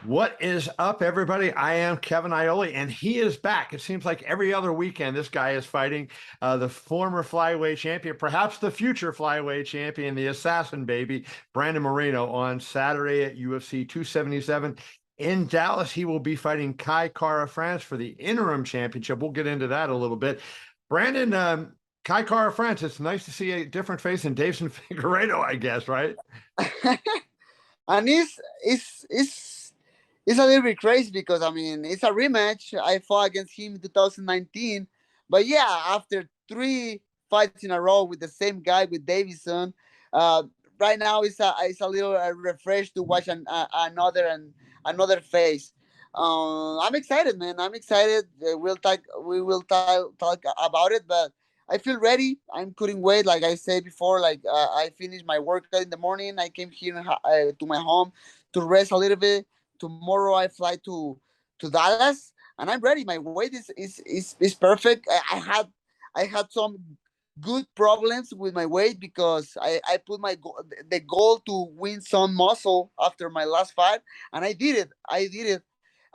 What is up, everybody? I am Kevin Iole, and he is back. It seems like every other weekend, this guy is fighting the former flyweight champion, perhaps the future flyweight champion, the assassin baby, Brandon Moreno, on Saturday at UFC 277 in Dallas. He will be fighting Kai Kara France for the interim championship. We'll get into that a little bit. Brandon, Kai Kara France, it's nice to see a different face in Deiveson Figueiredo, I guess, right? And it's a little bit crazy because I mean it's a rematch. I fought against him in 2019, but yeah, after three fights in a row with the same guy with Deiveson, uh, right now it's a little refresh to watch another face. I'm excited, man. I'm excited. We will talk about it, but I feel ready. I'm cutting weight, like I said before. I finished my workout in the morning. I came here to my home to rest a little bit. Tomorrow I fly to Dallas, and I'm ready. My weight is perfect. I had some good problems with my weight because I put the goal to win some muscle after my last fight, and I did it.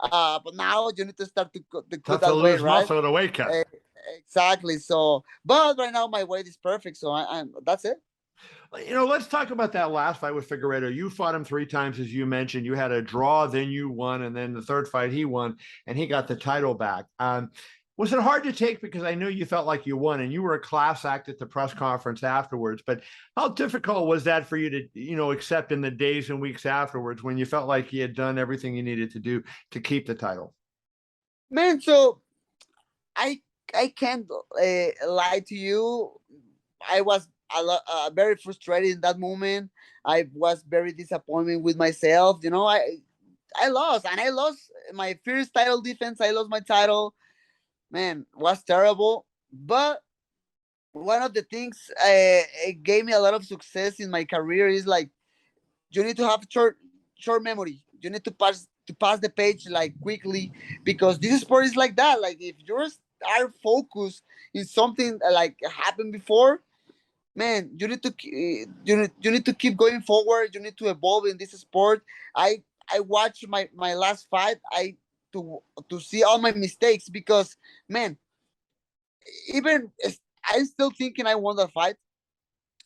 But now you need to start to cut Tough to that weight, lose right? muscle at a weight cut. Uh, exactly. So, but right now my weight is perfect. So I'm that's it. Let's talk about that last fight with Figueiredo. You fought him three times, as you mentioned. You had a draw, then you won, and then the third fight he won, and he got the title back. Was it hard to take because I know you felt like you won, and you were a class act at the press conference afterwards? But how difficult was that for you to, accept in the days and weeks afterwards when you felt like you had done everything you needed to do to keep the title? Man, so I I can't lie to you. I was very frustrated in that moment. I was very disappointed with myself. I lost, and I lost my first title defense. I lost my title. Man, was terrible. But one of the things it gave me a lot of success in my career is like you need to have short memory. You need to pass the page like quickly because this sport is like that. Like if you are focused in something like happened before, man, you need to keep going forward. You need to evolve in this sport. I watched my last fight. To see all my mistakes because man, even I'm still thinking I won the fight,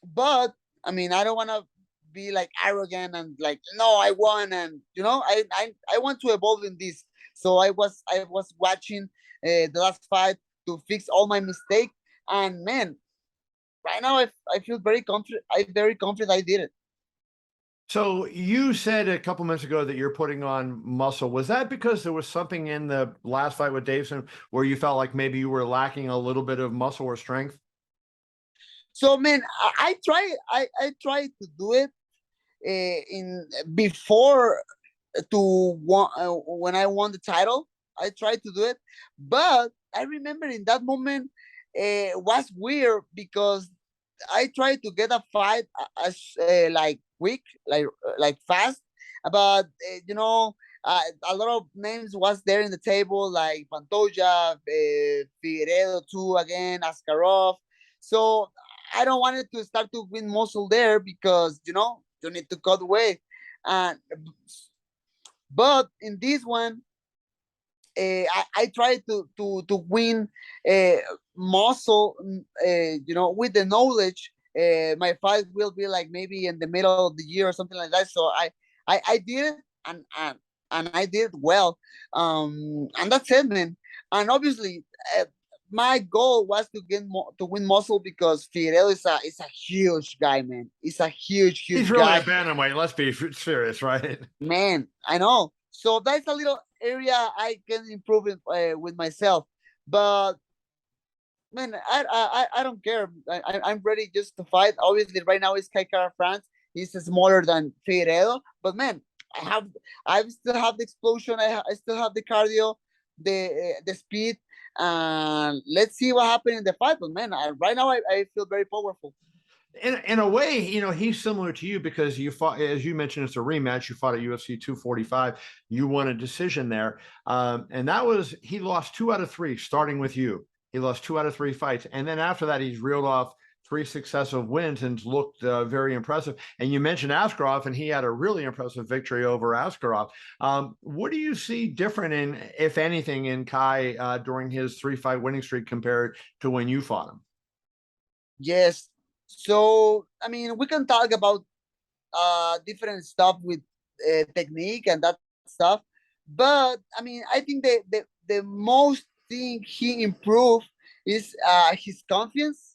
but I mean I don't want to be like arrogant and like no I won, and I want to evolve in this. So I was watching the last fight to fix all my mistakes, and man, right now I feel very confident. I'm very confident I did it. So you said a couple minutes ago that you're putting on muscle. Was that because there was something in the last fight with Davison where you felt like maybe you were lacking a little bit of muscle or strength? So man, I try to do it in before when I won the title. I tried to do it, but I remember in that moment it was weird because I tried to get a fight as like quick, like fast, but a lot of names was there in the table like Pantoja, Figueredo too again, Askarov. So I don't want it to start to win muscle there because you need to cut away, and but in this one I try to win uh, muscle, with the knowledge. My fight will be like maybe in the middle of the year or something like that. So I did it, and I did well. And that's it, man. And obviously, my goal was to win muscle because Figueredo is a huge guy, man. He's a He's huge really a guy. bantamweight. Let's be serious, right? Man, I know. So that's a little area I can improve with myself. But man, I don't care. I'm ready just to fight. Obviously, right now it's Kaikara France. He's smaller than Figueredo, but man, I still have the explosion. I still have the cardio, the speed. And let's see what happens in the fight. But man, right now I feel very powerful. In a way, he's similar to you because you fought, as you mentioned, it's a rematch. You fought at UFC 245. You won a decision there. And he lost 2 out of 3 starting with you. He lost 2 out of 3 fights. And then after that, he's reeled off 3 successive wins and looked very impressive. And you mentioned Askarov, and he had a really impressive victory over Askarov. What do you see different in, if anything, in Kai during his 3-fight winning streak compared to when you fought him? Yes. So I mean, we can talk about different stuff with technique and that stuff, but I mean, I think the most thing he improved is his confidence.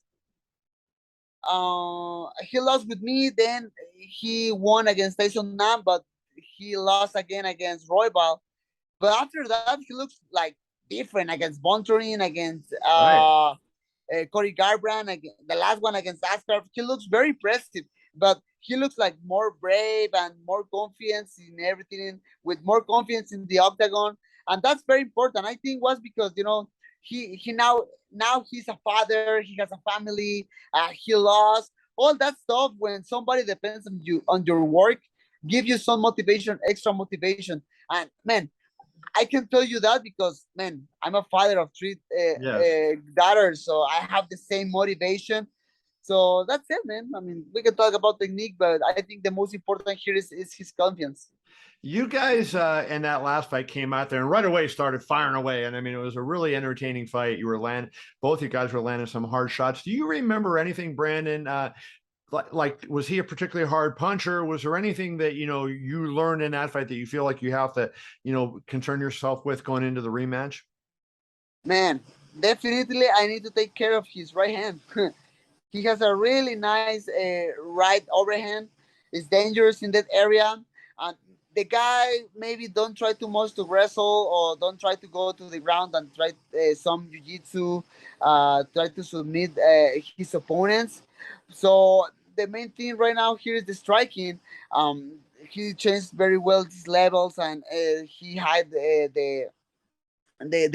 He lost with me, then he won against Tyson Nam, but he lost again against Roybal. But after that, he looks like different against Bontorin, against Right. Corey Garbrandt, the last one against Askar. He looks very impressive, but he looks like more brave and more confidence in everything, with more confidence in the octagon, and that's very important. I think was because he now he's a father, he has a family, he lost all that stuff. When somebody depends on you on your work, give you some motivation, extra motivation, and man, I can tell you that because, man, I'm a father of three Yes. daughters, so I have the same motivation. So that's it, man. I mean, we can talk about technique, but I think the most important here is his confidence. You guys in that last fight came out there and right away started firing away. And I mean, it was a really entertaining fight. You were landing, both you guys were landing some hard shots. Do you remember anything, Brandon? Like, was he a particularly hard puncher? Was there anything that, you learned in that fight that you feel like you have to, concern yourself with going into the rematch? Man, definitely I need to take care of his right hand. He has a really nice right overhand. It's dangerous in that area. And the guy maybe don't try too much to wrestle or don't try to go to the ground and try some jiu-jitsu, try to submit his opponents. So the main thing right now here is the striking. He changed very well his levels and he had the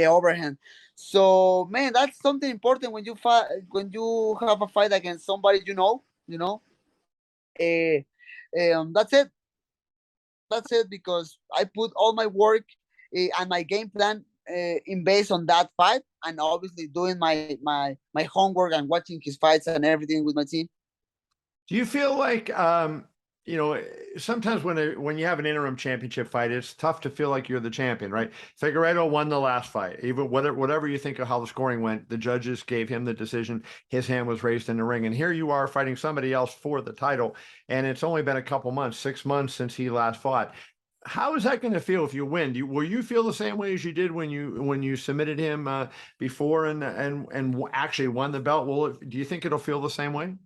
overhand. So man, that's something important when you fight, when you have a fight against somebody you know. That's it. That's it because I put all my work and my game plan in base on that fight, and obviously doing my homework and watching his fights and everything with my team. Do you feel like, you know, sometimes when you have an interim championship fight, it's tough to feel like you're the champion, right? Figueiredo won the last fight. Even whatever you think of how the scoring went, the judges gave him the decision. His hand was raised in the ring, and here you are fighting somebody else for the title, and it's only been a couple months, 6 months since he last fought. How is that going to feel if you win? Will you feel the same way as you did when you submitted him before and actually won the belt? Do you think it'll feel the same way?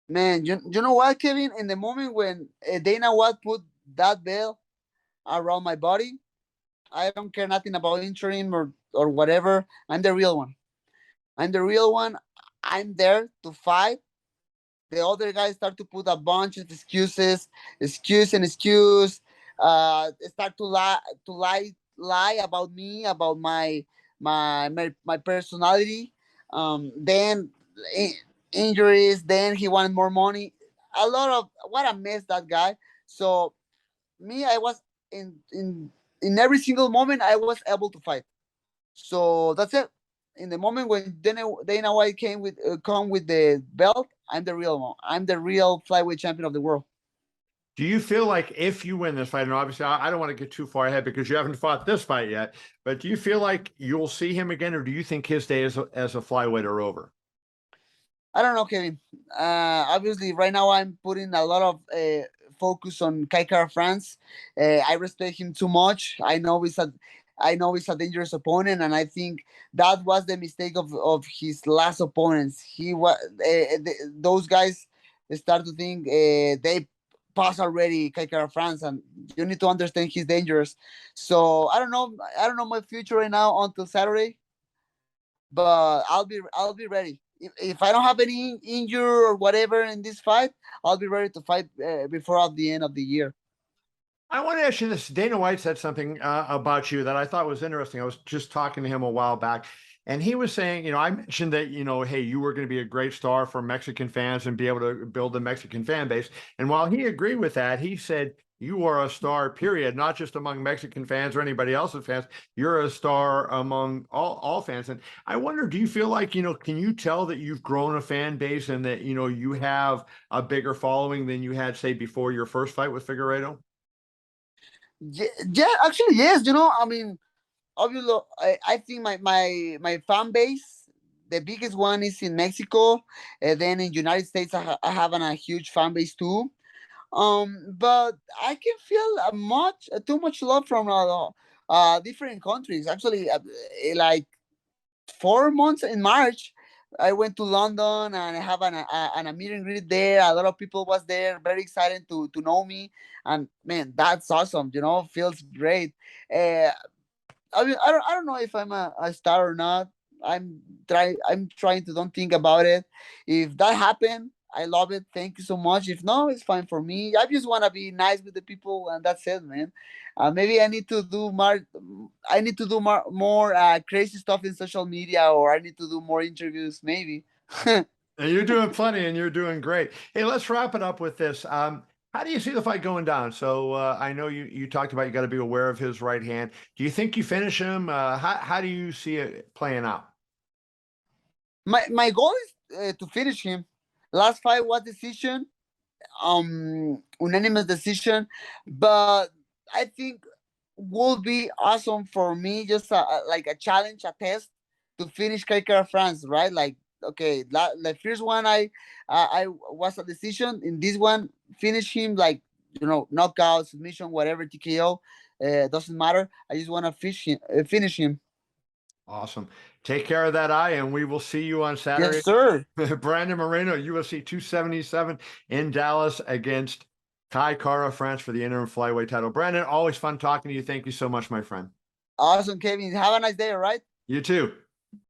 Man, you know what, Kevin? In the moment when Dana White put that belt around my body, I don't care nothing about interim or whatever. I'm the real one. I'm the real one. I'm there to fight. The other guys start to put a bunch of excuses, excuse, start to lie about me, about my personality. Then injuries. Then he wanted more money. A lot of what a mess that guy. So me, I was in every single moment I was able to fight. So that's it. In the moment when Dana White come with the belt, I'm the real one. I'm the real flyweight champion of the world. Do you feel like if you win this fight, and obviously I don't want to get too far ahead because you haven't fought this fight yet, but do you feel like you'll see him again, or do you think his days as a flyweight are over? I don't know, Kevin. Obviously, right now I'm putting a lot of focus on Kai Kara France. I respect him too much. I know he's a dangerous opponent, and I think that was the mistake of his last opponents. He was those guys start to think they pass already Kai Kara France, and you need to understand he's dangerous. So I don't know. I don't know my future right now until Saturday, but I'll be ready. If I don't have any injury or whatever in this fight, I'll be ready to fight before the end of the year. I want to ask you this. Dana White said something about you that I thought was interesting. I was just talking to him a while back. And he was saying, you know, I mentioned that, you know, hey, you were going to be a great star for Mexican fans and be able to build a Mexican fan base. And while he agreed with that, he said, you are a star, period, not just among Mexican fans or anybody else's fans. You're a star among all fans. And I wonder, do you feel like, you know, can you tell that you've grown a fan base and that, you know, you have a bigger following than you had, say, before your first fight with Figueiredo? Yeah, yeah, actually, yes. I mean, obviously, I think my fan base, the biggest one is in Mexico, and then in United States, I have a huge fan base too. But I can feel too much love from different countries. Actually, like 4 months in March, I went to London and I have a meet and greet there. A lot of people was there, very excited to know me, and man, that's awesome. Feels great. Uh, I mean, I don't know if I'm a star or not. I'm trying to don't think about it. If that happened, I love it. Thank you so much. If no, it's fine for me. I just want to be nice with the people, and that's it, man. Maybe I need to do more. I need to do more crazy stuff in social media, or I need to do more interviews. Maybe. And you're doing plenty and you're doing great. Hey, let's wrap it up with this. How do you see the fight going down? So I know you talked about you got to be aware of his right hand. Do you think you finish him? How do you see it playing out? My goal is to finish him. Last fight was decision, unanimous decision, but I think would be awesome for me, just like a challenge, a test to finish Kaikara France, right? Like, okay, the first one I was a decision. In this one, finish him like, knockout, submission, whatever, TKO, doesn't matter. I just want to finish him. Awesome. Take care of that eye, and we will see you on Yes, Saturday. sir. Brandon Moreno, UFC 277 in Dallas against Kai Kara France for the interim flyweight title. Brandon, always fun talking to you. Thank you so much, my friend. Awesome, Kevin. Have a nice day, all right? You too.